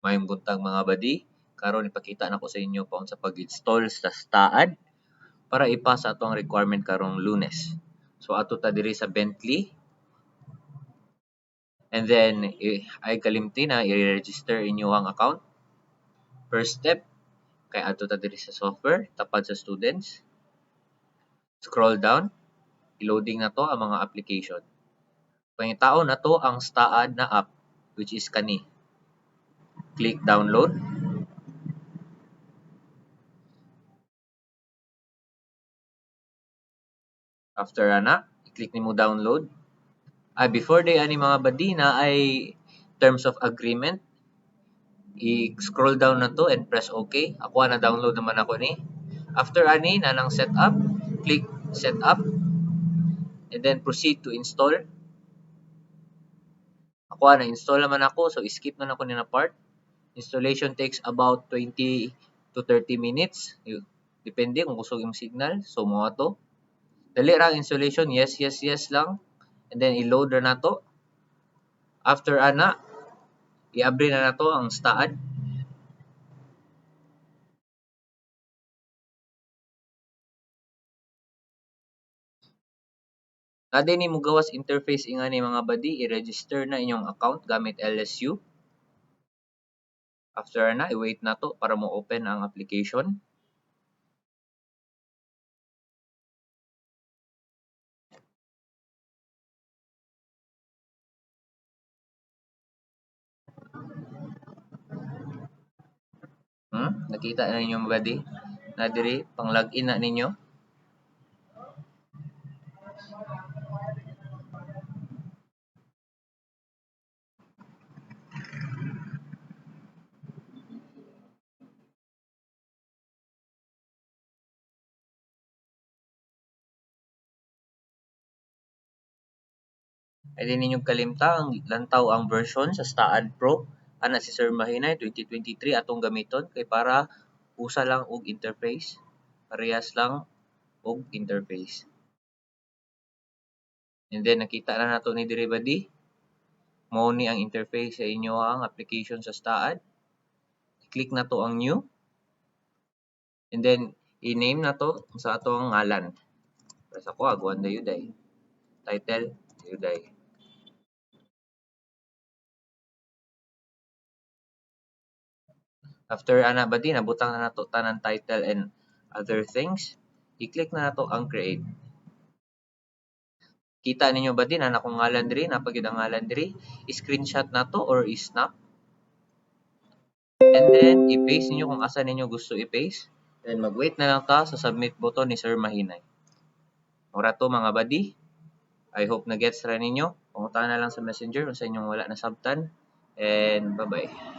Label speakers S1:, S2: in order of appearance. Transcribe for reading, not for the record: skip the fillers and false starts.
S1: Mayong buntag mga buddy, karon ipakita na ko sa inyo paun sa pag-install sa STAAD para ipasa ato ang requirement karong Lunes. So ato ta diri sa Bentley, and then ay kalimti na i-register inyo ang account. First step kay ato ta diri sa software, tapad sa students. Scroll down, i-loading na to ang mga application. Pangitaon na to ang STAAD na app, which is kani. Click download. After ana, i-click nimo download. Before day ani mga buddy na ay terms of agreement, i-scroll down na to and press OK. Ako na download naman ako ni. After ani na nang setup, click setup and then proceed to install. Ako na install naman ako, so skip na ako ni na part. Installation takes about 20 to 30 minutes. Depende kung gusto yung signal. So mo to. Dali ra installation, yes lang. And then i-load na to. After ana, i-abri na to ang STAAD. Kada ni mo gawas interface ingani mga buddy, i-register na inyong account gamit LSU. After na, i-wait na to para mo open ang application. Nakita na ninyo mga buddy? Na diri pang login na ninyo. Pwede ninyong kalimta ang lantaw ang version sa STAAD Pro. Ana si Sir Mahinay 2023 atong gamiton kay para usa lang og interface. Parehas lang og interface. And then nakita na nato ni diri buddy. Mao ni ang interface sa inyo ang application sa STAAD. I-click na to ang new. And then i-name na to sa atong ngalan. Press ako agwan dayuday. Title dayuday. After ana buddy nabutang na nato tanan title and other things, i-click na nato ang create. Kita ninyo buddy na akong ngalan diri, napagid ang ngalan diri, i-screenshot na to or i-snap. And then i-paste ninyo kung asa ninyo gusto i-paste. Then mag-wait na lang ta sa submit button ni Sir Mahinay. Ora to mga buddy. I hope na gets ra ninyo. Pangutan na lang sa Messenger kung sa inyong wala na sabtan. And bye-bye.